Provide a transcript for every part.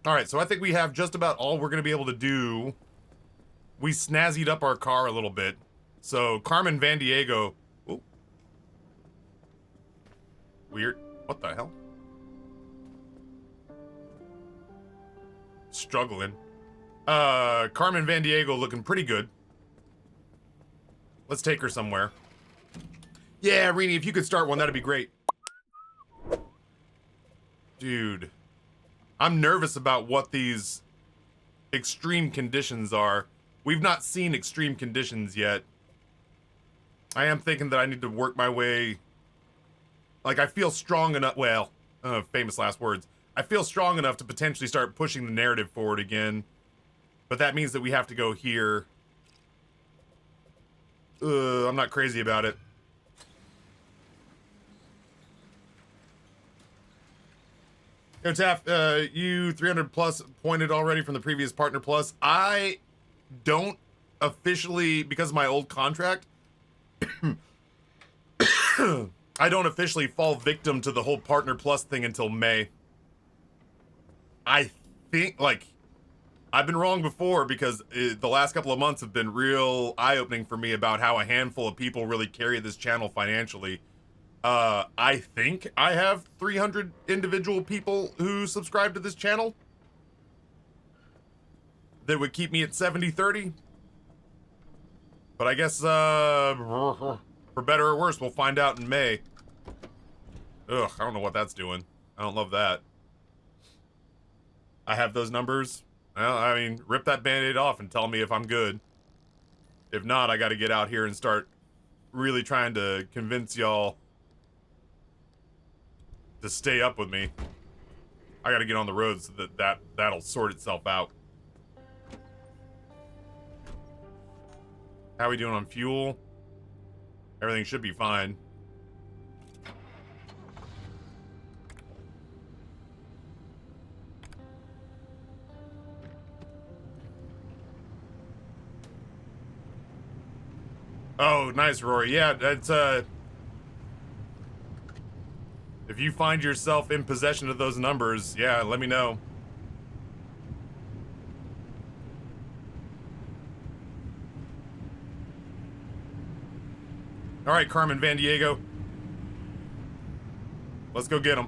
All right, so I think we have just about all we're going to be able to do. We snazzied up our car a little bit. So, Carmen Van Diego. Ooh. Weird. What the hell? Struggling. Carmen Van Diego looking pretty good. Let's take her somewhere. Yeah, Rini, if you could start one, that'd be great. Dude. I'm nervous about what these extreme conditions are. We've not seen extreme conditions yet. I am thinking that I need to work my way. Like, I feel strong enough. Well, famous last words. I feel strong enough to potentially start pushing the narrative forward again. But that means that we have to go here. I'm not crazy about it. Yo, Taff, you 300 plus pointed already from the previous Partner Plus. I don't officially, because of my old contract, I don't officially fall victim to the whole Partner Plus thing until May. I think, like, I've been wrong before because the last couple of months have been real eye-opening for me about how a handful of people really carry this channel financially. I think I have 300 individual people who subscribe to this channel that would keep me at 70-30. But I guess, for better or worse, we'll find out in May. Ugh, I don't know what that's doing. I don't love that. I have those numbers. Well, I mean, rip that band-aid off and tell me if I'm good. If not, I gotta get out here and start really trying to convince y'all to stay up with me. I gotta get on the road so that'll sort itself out. How we doing on fuel? Everything should be fine. Oh, nice, Rory. Yeah, that's, if you find yourself in possession of those numbers, yeah, let me know. All right, Carmen Van Diego. Let's go get him.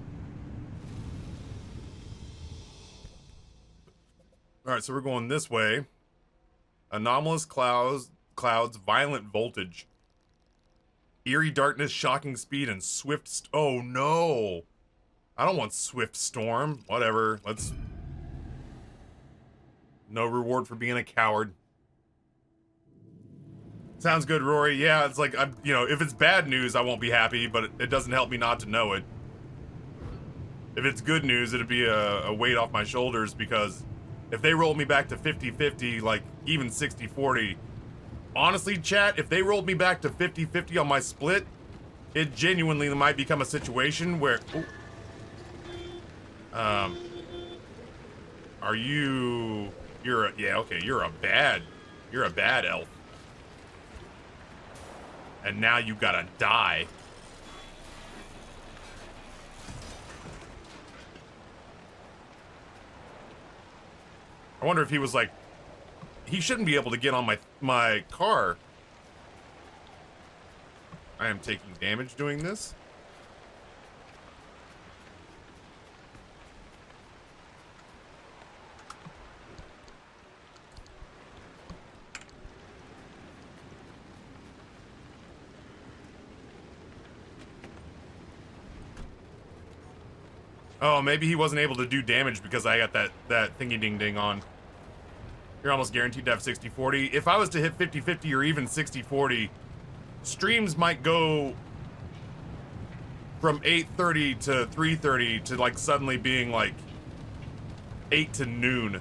All right, so we're going this way. Anomalous clouds, violent voltage. Eerie darkness, shocking speed, and swift oh no! I don't want swift storm. Whatever, let's... No reward for being a coward. Sounds good, Rory. Yeah, it's like, you know, if it's bad news, I won't be happy, but it doesn't help me not to know it. If it's good news, it'd be a weight off my shoulders, because if they rolled me back to 50-50, like, even 60-40, honestly, chat, if they rolled me back to 50-50 on my split, it genuinely might become a situation where... Are you... yeah, okay, you're a bad elf. And now you gotta die. I wonder if he was like... He shouldn't be able to get on my car. I am taking damage doing this. Oh, maybe he wasn't able to do damage because I got that thingy ding ding on. You're almost guaranteed to have 60-40. If I was to hit 50-50 or even 60-40, streams might go from 8:30 to 3:30 to like suddenly being like 8 to noon.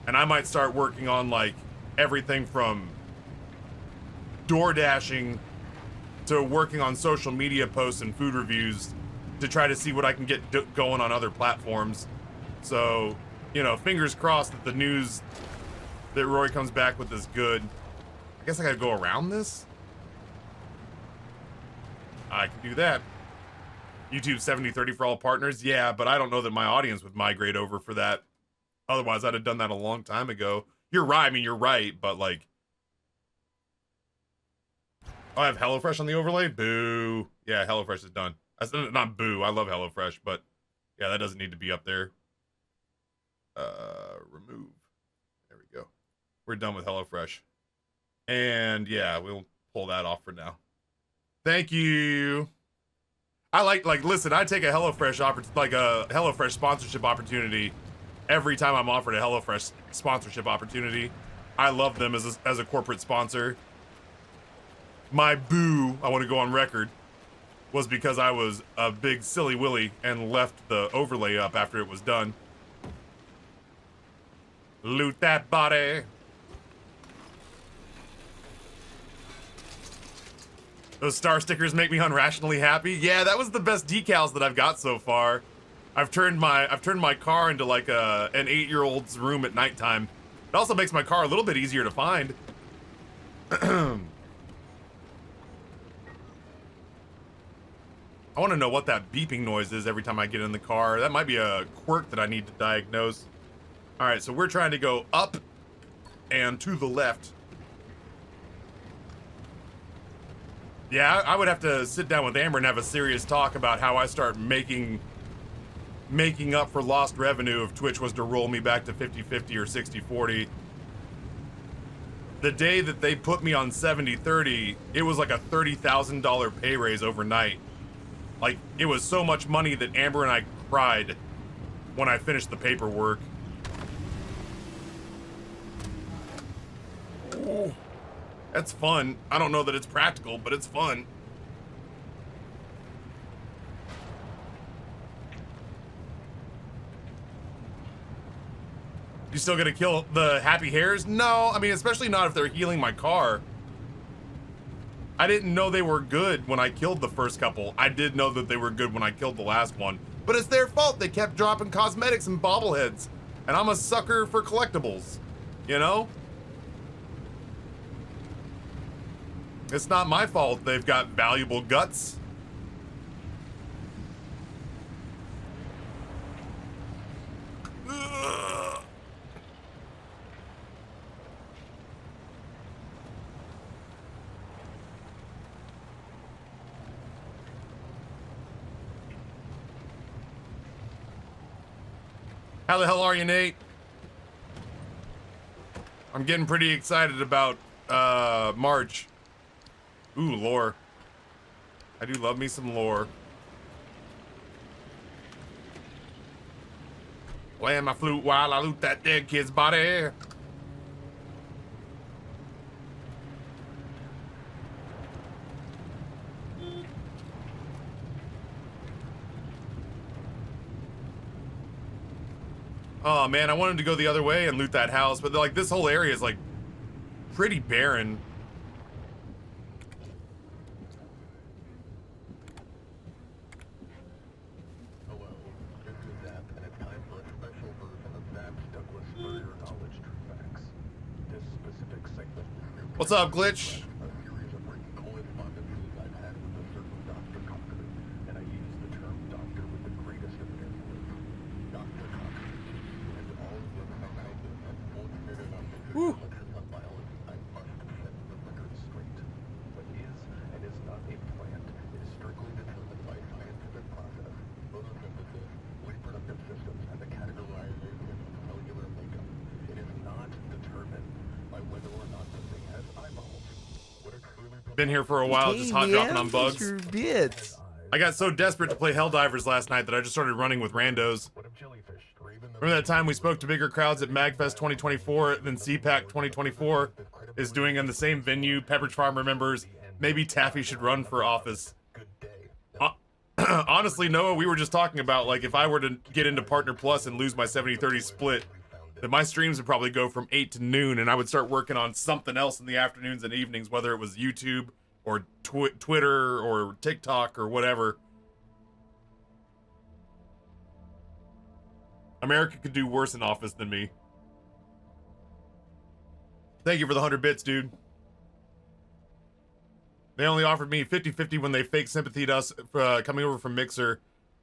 And I might start working on like everything from door dashing to working on social media posts and food reviews to try to see what I can get going on other platforms. So, you know, fingers crossed that the news that Roy comes back with is good. I guess I gotta go around this? I can do that. YouTube 70-30 for all partners? Yeah, but I don't know that my audience would migrate over for that. Otherwise, I'd have done that a long time ago. You're right. I mean, you're right, but like, oh, I have HelloFresh on the overlay. Boo. Yeah, HelloFresh is done. I said not boo. I love HelloFresh, but yeah, that doesn't need to be up there. Remove. There we go. We're done with HelloFresh, and yeah, we'll pull that off for now. Thank you. I like listen. I take a HelloFresh sponsorship opportunity every time I'm offered a HelloFresh sponsorship opportunity. I love them as a corporate sponsor. My boo, I want to go on record, was because I was a big silly willy and left the overlay up after it was done. Loot that body. Those star stickers make me unrationally happy. Yeah, that was the best decals that I've got so far. I've turned my car into like an 8-year-old's room at nighttime. It also makes my car a little bit easier to find. I want to know what that beeping noise is every time I get in the car. That might be a quirk that I need to diagnose. All right, so we're trying to go up and to the left. Yeah, I would have to sit down with Amber and have a serious talk about how I start making up for lost revenue if Twitch was to roll me back to 50-50 or 60-40. The day that they put me on 70-30, it was like a $30,000 pay raise overnight. Like, it was so much money that Amber and I cried when I finished the paperwork. Ooh. That's fun. I don't know that it's practical, but it's fun. You still gonna kill the happy hairs? No, I mean, especially not if they're healing my car. I didn't know they were good when I killed the first couple. I did know that they were good when I killed the last one. But it's their fault. They kept dropping cosmetics and bobbleheads. And I'm a sucker for collectibles. You know? It's not my fault they've got valuable guts. Ugh. How the hell are you, Nate? I'm getting pretty excited about March. Ooh, lore. I do love me some lore. Playing my flute while I loot that dead kid's body. Oh man, I wanted to go the other way and loot that house, but like this whole area is like pretty barren. What's up, Glitch? Woo. Been here for a while, just hot dropping on bugs. I got so desperate to play Helldivers last night that I just started running with randos. Remember that time we spoke to bigger crowds at MagFest 2024 than CPAC 2024 is doing in the same venue? Pepperidge Farm remembers. Maybe Taffy should run for office. Honestly, Noah, we were just talking about, like, if I were to get into Partner Plus and lose my 70-30 split, that my streams would probably go from 8 to noon, and I would start working on something else in the afternoons and evenings, whether it was YouTube or Twitter or TikTok or whatever. America could do worse in office than me. Thank you for the 100 bits, dude. They only offered me 50-50 when they fake sympathied us coming over from Mixer.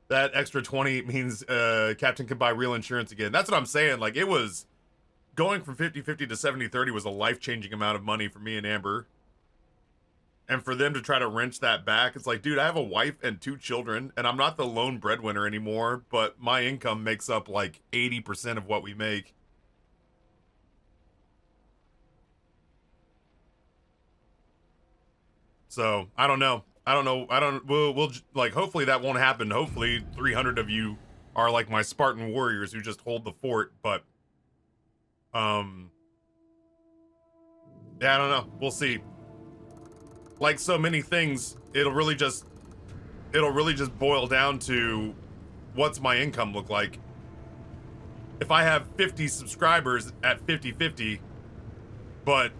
That extra 20 means Captain can buy real insurance again. That's what I'm saying. Like, it was going from 50-50 to 70-30 was a life-changing amount of money for me and Amber. And for them to try to wrench that back, it's like, dude, I have a wife and 2 children, and I'm not the lone breadwinner anymore, but my income makes up like 80% of what we make. So, I don't know. We'll like, hopefully that won't happen. Hopefully 300 of you are like my Spartan warriors who just hold the fort, but, yeah, I don't know. We'll see. Like so many things, it'll really just boil down to what's my income look like. If I have 50 subscribers at 50-50, but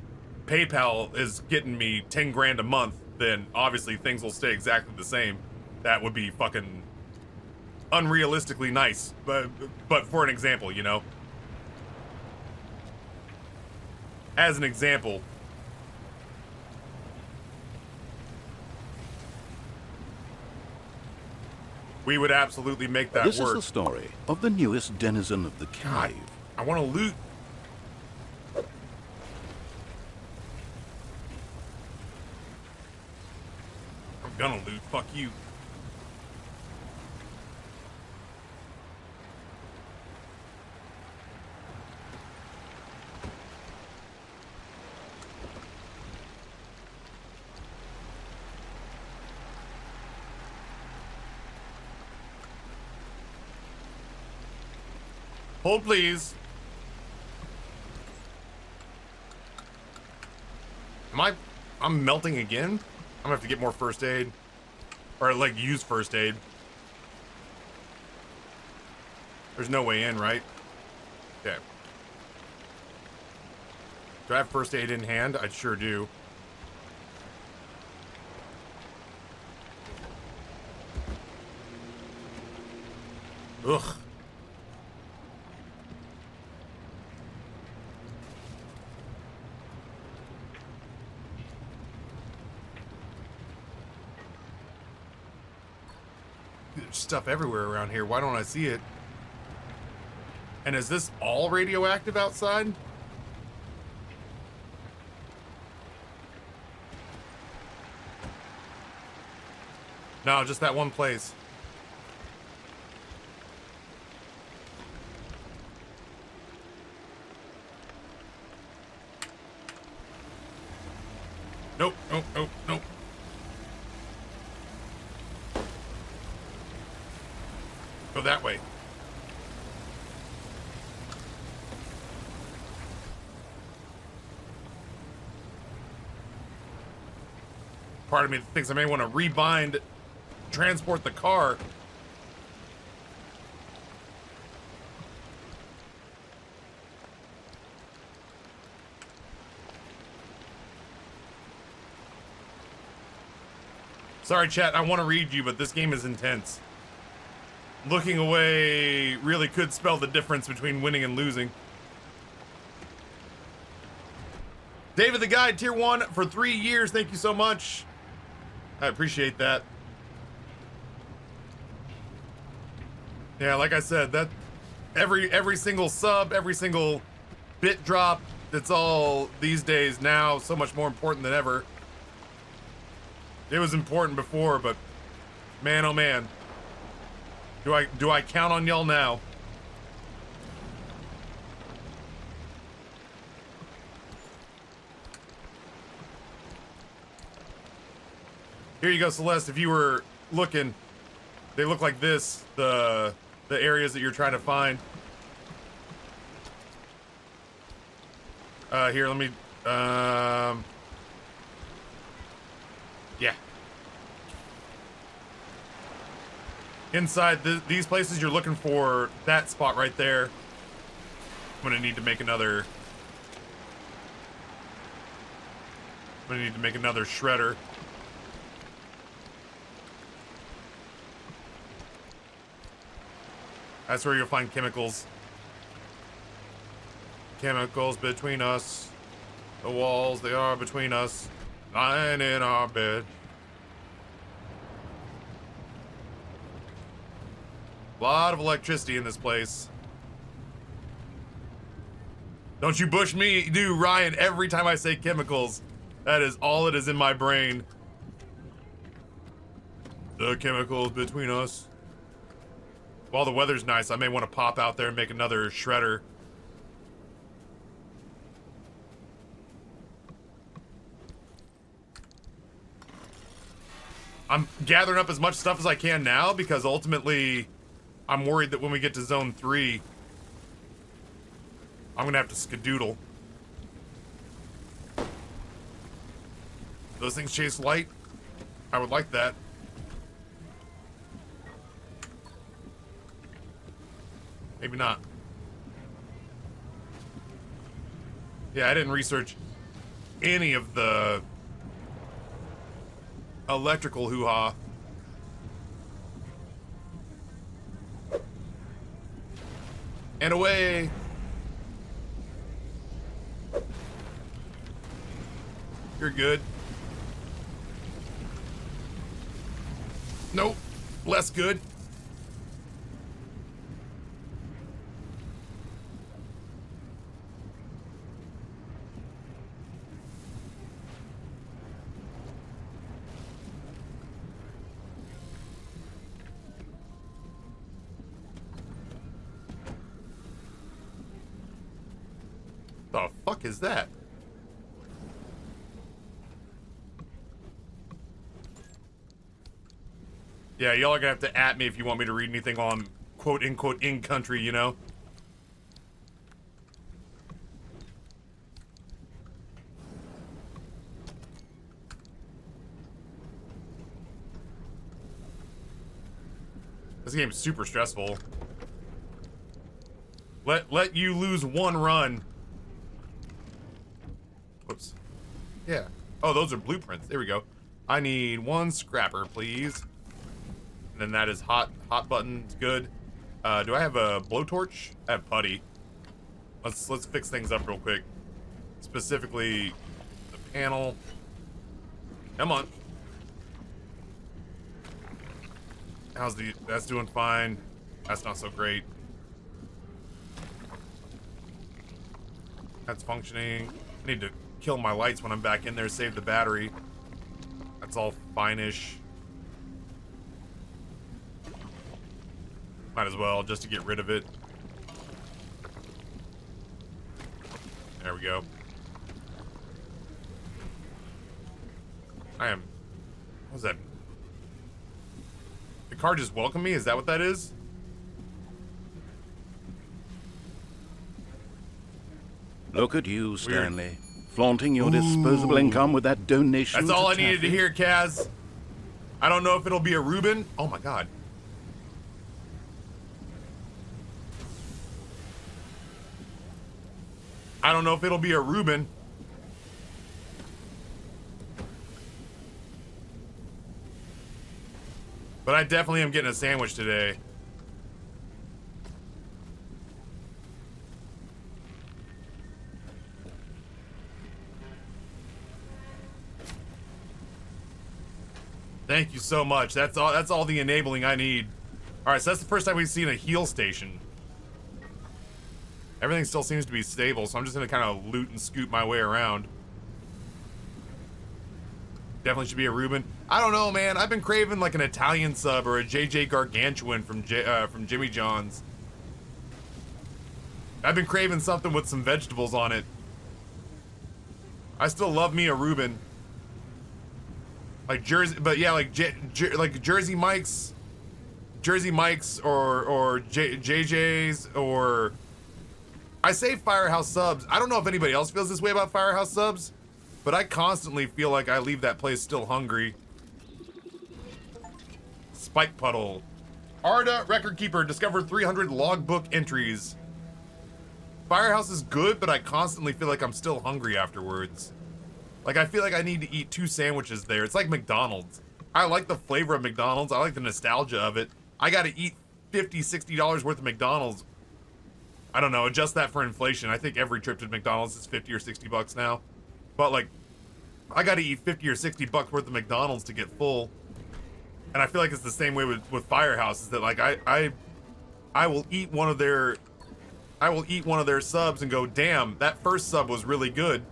PayPal is getting me 10 grand a month, then obviously things will stay exactly the same. That would be fucking unrealistically nice. But for an example, you know? As an example, we would absolutely make that work. This is the story of the newest denizen of the cave. God, I want to loot. I'm gonna loot. Fuck you. Hold, please. I'm melting again? I'm gonna have to get more first aid. Or, like, use first aid. There's no way in, right? Okay. Do I have first aid in hand? I sure do. Ugh. There's stuff everywhere around here. Why don't I see it? And is this all radioactive outside? No, just that one place. Nope, nope, nope, nope. Go that way. Part of me thinks I may want to rebind, transport the car. Sorry, chat, I want to read you, but this game is intense. Looking away really could spell the difference between winning and losing. David the Guide, tier 1 for 3 years. Thank you so much. I appreciate that. Yeah, like I said, that every single sub, every single bit drop, it's all these days now so much more important than ever. It was important before, but man, oh man. Do I count on y'all now? Here you go, Celeste. If you were looking, they look like this, the areas that you're trying to find. Here, let me, yeah. Inside these places, you're looking for that spot right there. I'm gonna need to make another shredder. That's where you'll find chemicals. Chemicals between us. The walls, they are between us. Lying in our bed. A lot of electricity in this place. Don't you push me, do Ryan, every time I say chemicals. That is all it is in my brain. The chemicals between us. While the weather's nice, I may want to pop out there and make another shredder. I'm gathering up as much stuff as I can now because ultimately I'm worried that when we get to zone 3, I'm gonna have to skedoodle. Those things chase light? I would like that. Maybe not. Yeah, I didn't research any of the electrical hoo-ha. And away! You're good. Nope. Less good. The fuck is that? Yeah, y'all are gonna have to at me if you want me to read anything while I'm quote-unquote in country, you know? This game's super stressful. Let you lose one run. Whoops. Yeah. Oh, those are blueprints. There we go. I need one scrapper, please. And then that is hot buttons, good. Do I have a blowtorch? I have putty. Let's fix things up real quick. Specifically, the panel. Come on. That's doing fine. That's not so great. That's functioning. I need to kill my lights when I'm back in there, save the battery. That's all fine-ish. Might as well, just to get rid of it. There we go. What was that? The car just welcomed me? Is that what that is? Look at you, Stanley. Flaunting your disposable income with that donation. That's all I to needed to Taffy. hear, Kaz. I don't know if it'll be a Reuben. Oh my god. I don't know if it'll be a Reuben. But I definitely am getting a sandwich today. Thank you so much. That's all the enabling I need. Alright, so that's the first time we've seen a heal station. Everything still seems to be stable, so I'm just gonna kind of loot and scoot my way around. Definitely should be a Reuben. I don't know, man. I've been craving like an Italian sub or a JJ Gargantuan from Jimmy John's. I've been craving something with some vegetables on it. I still love me a Reuben. Like Jersey, but yeah, like like Jersey Mike's or JJ's or I say Firehouse Subs. I don't know if anybody else feels this way about Firehouse Subs, but I constantly feel like I leave that place still hungry. Spike Puddle. Arda, record keeper, discovered 300 logbook entries. Firehouse is good, but I constantly feel like I'm still hungry afterwards. Like, I feel like I need to eat 2 sandwiches there. It's like McDonald's. I like the flavor of McDonald's. I like the nostalgia of it. I gotta eat $50, $60 worth of McDonald's. I don't know, adjust that for inflation. I think every trip to McDonald's is 50 or 60 bucks now. But, like, I gotta eat 50 or 60 bucks worth of McDonald's to get full. And I feel like it's the same way with Firehouse, is that, like, I I will eat one of their subs and go, damn, that first sub was really good.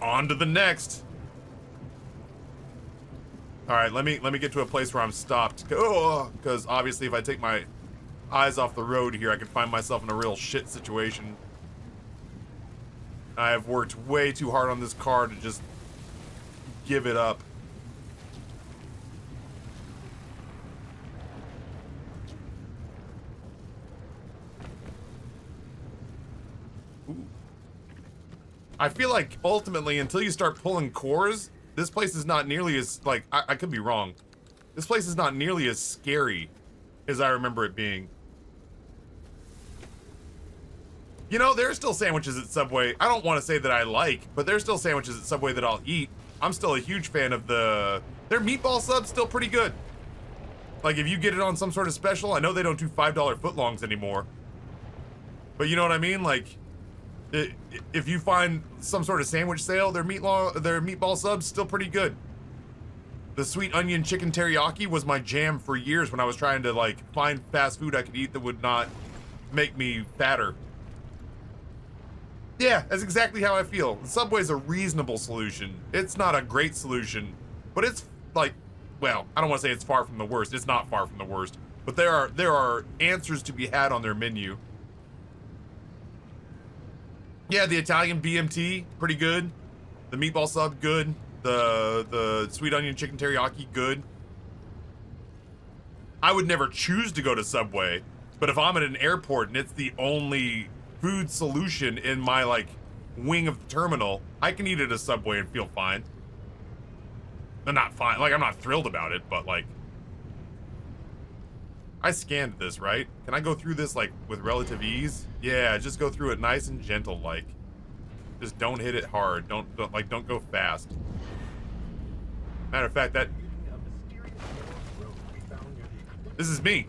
On to the next. All right, let me get to a place where I'm stopped. Because obviously if I take my eyes off the road here, I could find myself in a real shit situation. I have worked way too hard on this car to just give it up. Ooh. I feel like ultimately, until you start pulling cores, this place is not nearly as, like, I could be wrong. This place is not nearly as scary as I remember it being. You know, there are still sandwiches at Subway. I don't want to say that I like, but there's still sandwiches at Subway that I'll eat. I'm still a huge fan of their meatball sub's still pretty good. Like, if you get it on some sort of special, I know they don't do $5 footlongs anymore. But you know what I mean? Like, if you find some sort of sandwich sale, their meatball sub's still pretty good. The sweet onion chicken teriyaki was my jam for years when I was trying to, like, find fast food I could eat that would not make me fatter. Yeah, that's exactly how I feel. The Subway's a reasonable solution. It's not a great solution, but it's like, well, I don't want to say it's far from the worst. It's not far from the worst, but there are answers to be had on their menu. Yeah, the Italian BMT, pretty good. The meatball sub, good. The sweet onion chicken teriyaki, good. I would never choose to go to Subway, but if I'm at an airport and it's the only food solution in my, like, wing of the terminal, I can eat at a Subway and feel fine. I'm not fine, like, I'm not thrilled about it, but, like, I scanned this, right? Can I go through this, like, with relative ease? Yeah, just go through it nice and gentle, like. Just don't hit it hard. Don't go fast. Matter of fact, this is me.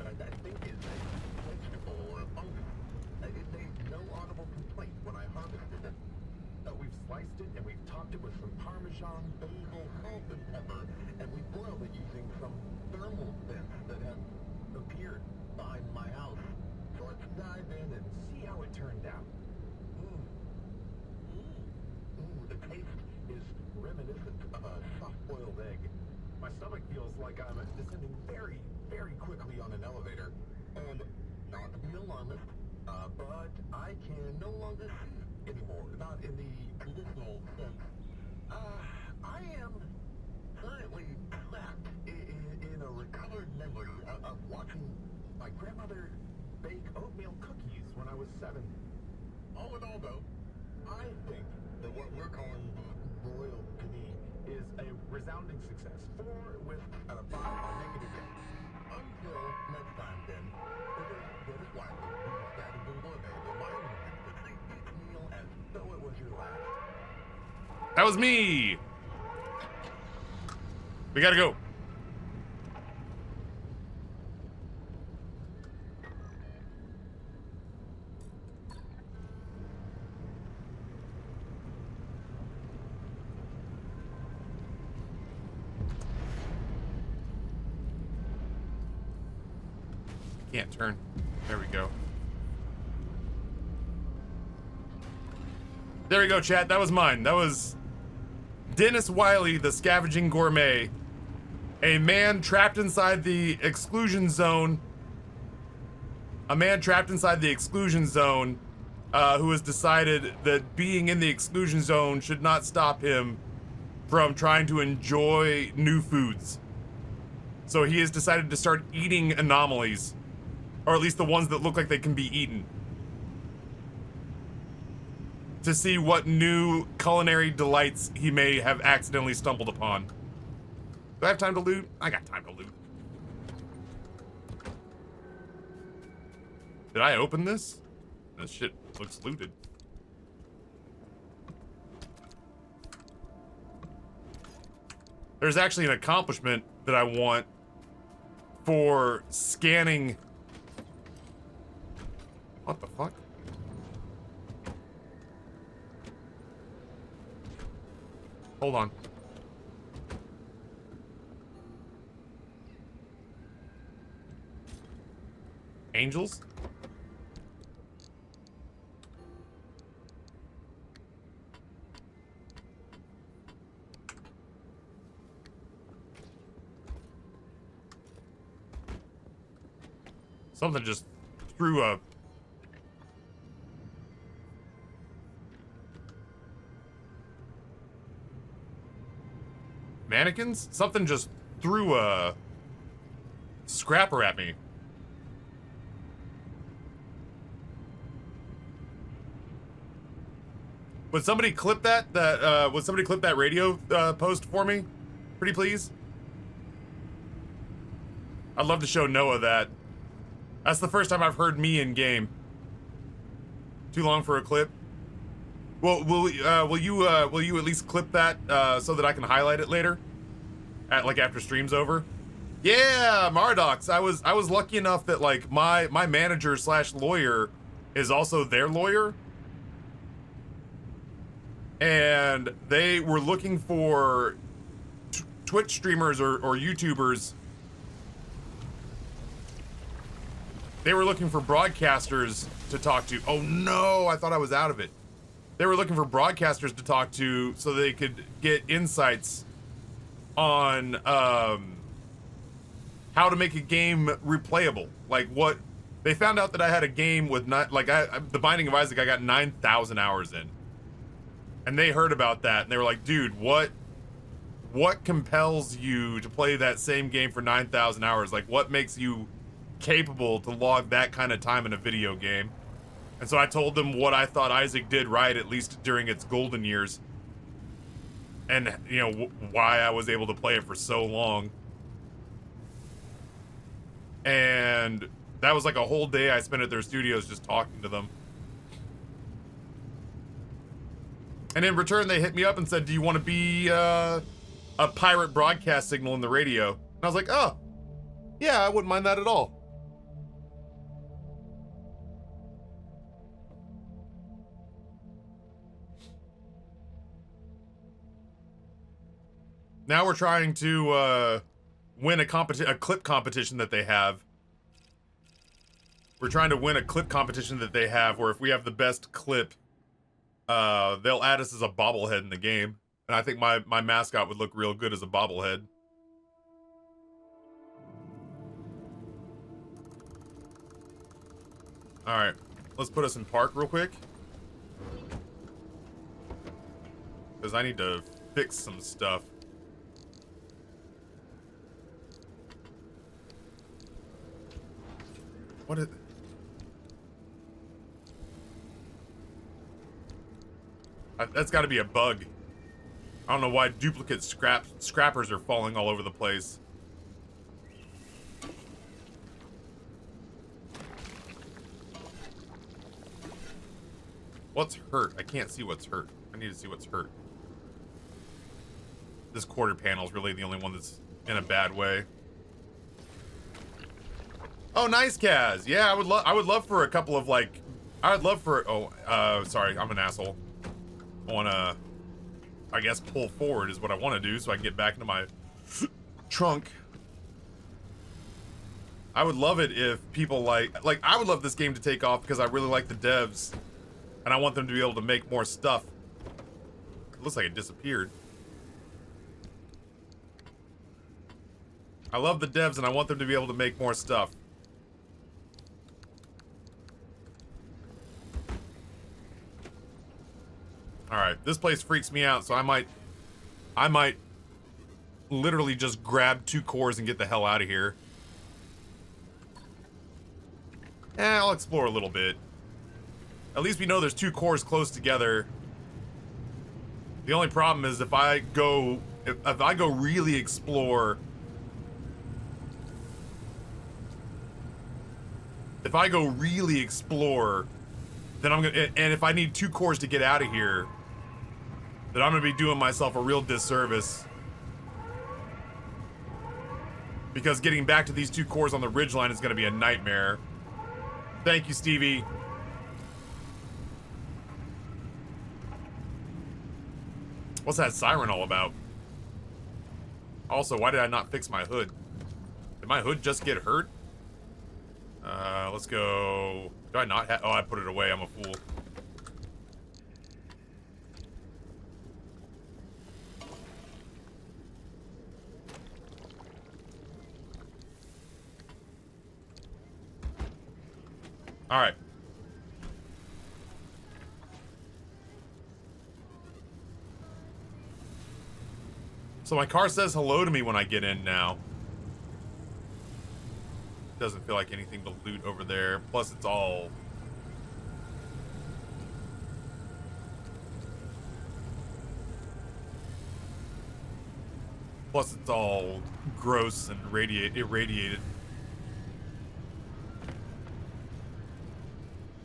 That was me. We gotta go. Can't turn. There we go. There we go, chat. That was mine. That was Dennis Wiley, the Scavenging Gourmet. A man trapped inside the exclusion zone. A man trapped inside the exclusion zone who has decided that being in the exclusion zone should not stop him from trying to enjoy new foods. So he has decided to start eating anomalies. Or at least the ones that look like they can be eaten. To see what new culinary delights he may have accidentally stumbled upon. Do I have time to loot? I got time to loot. Did I open this? This shit looks looted. There's actually an accomplishment that I want for scanning. What the fuck? Hold on. Angels? Something just threw a... Mannequins? Something just threw a scrapper at me. Would somebody clip that? Would somebody clip that radio post for me? Pretty please? I'd love to show Noah that. That's the first time I've heard me in game. Too long for a clip? Well, will you at least clip that so that I can highlight it later, after stream's over? Yeah, Mardox. I was lucky enough that like my manager / lawyer is also their lawyer, and they were looking for Twitch streamers or YouTubers. They were looking for broadcasters to talk to. Oh no, I thought I was out of it. They were looking for broadcasters to talk to so they could get insights on how to make a game replayable. Like what they found out that I had a game with The Binding of Isaac. I got 9,000 hours in, and they heard about that and they were like, "Dude, what compels you to play that same game for 9,000 hours? Like, what makes you capable to log that kind of time in a video game?" And so I told them what I thought Isaac did right, at least during its golden years, and you know why I was able to play it for so long. And that was like a whole day I spent at their studios just talking to them. And in return, they hit me up and said, "Do you want to be a pirate broadcast signal in the radio?" And I was like, "Oh, yeah, I wouldn't mind that at all." Now we're trying to win a clip competition that they have. We're trying to win a clip competition that they have, where if we have the best clip, they'll add us as a bobblehead in the game. And I think my mascot would look real good as a bobblehead. Alright, let's put us in park real quick. Because I need to fix some stuff. What is... That's got to be a bug. I don't know why duplicate scrappers are falling all over the place. What's hurt? I can't see what's hurt. I need to see what's hurt. This quarter panel is really the only one that's in a bad way. Oh, nice, Kaz. Yeah, I would love for a couple of like, I would love for, sorry, I'm an asshole. I wanna, I guess, pull forward is what I want to do so I can get back into my trunk. I would love it if people like, I would love this game to take off because I really like the devs and I want them to be able to make more stuff. It looks like it disappeared. I love the devs and I want them to be able to make more stuff. Alright, this place freaks me out, so I might literally just grab 2 cores and get the hell out of here. I'll explore a little bit. At least we know there's 2 cores close together. The only problem is if I go really explore, then I'm gonna, and if I need 2 cores to get out of here, then I'm gonna be doing myself a real disservice. Because getting back to these 2 cores on the ridgeline is gonna be a nightmare. Thank you, Stevie. What's that siren all about? Also, why did I not fix my hood? Did my hood just get hurt? Let's go. Do I not have... Oh, I put it away. I'm a fool. All right. So my car says hello to me when I get in now. Doesn't feel like anything to loot over there. Plus, it's all... Plus, it's all gross and irradiated.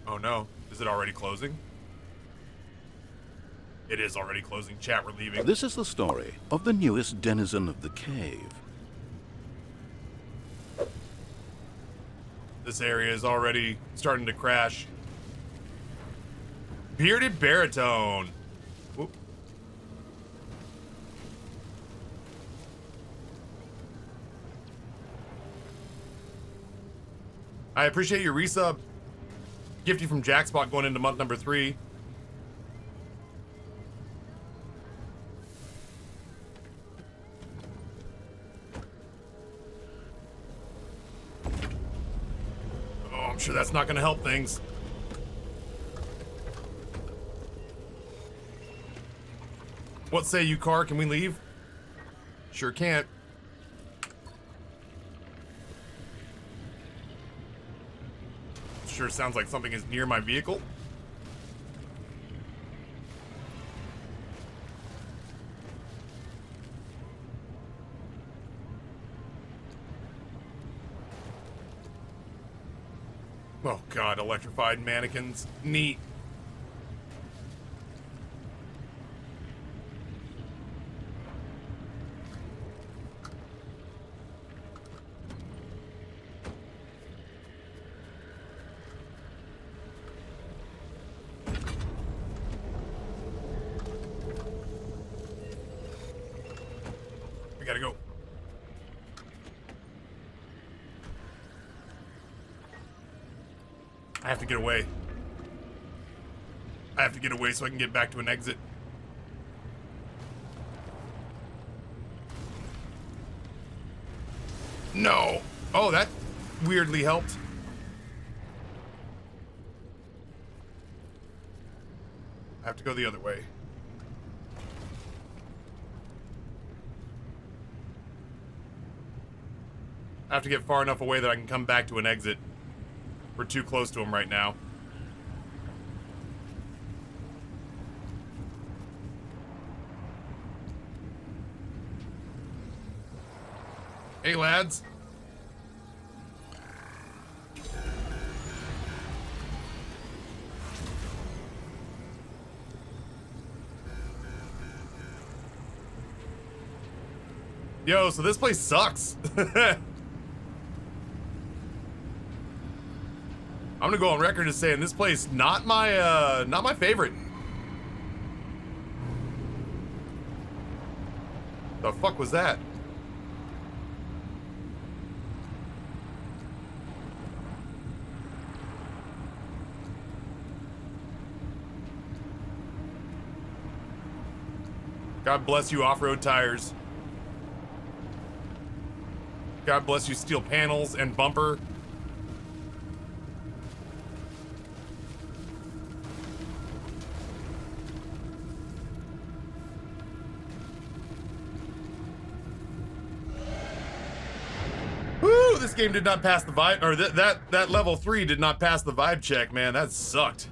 Oh no. Is it already closing? It is already closing. Chat, we're leaving. This is the story of the newest denizen of the cave. This area is already starting to crash. Bearded baritone. Whoop. I appreciate your resub. Gifty from Jackspot going into month number 3. Oh, I'm sure that's not going to help things. What say you, car? Can we leave? Sure can't. Sure sounds like something is near my vehicle. Oh god, electrified mannequins. Neat. We gotta go. I have to get away. I have to get away so I can get back to an exit. No. Oh, that weirdly helped. I have to go the other way. I have to get far enough away that I can come back to an exit. We're too close to him right now. Hey, lads. Yo, so this place sucks. I'm gonna go on record as saying this place not my favorite. The fuck was that? God bless you, off-road tires. God bless you, steel panels and bumper. Woo! This game did not pass the vibe, or that level 3 did not pass the vibe check, man. That sucked.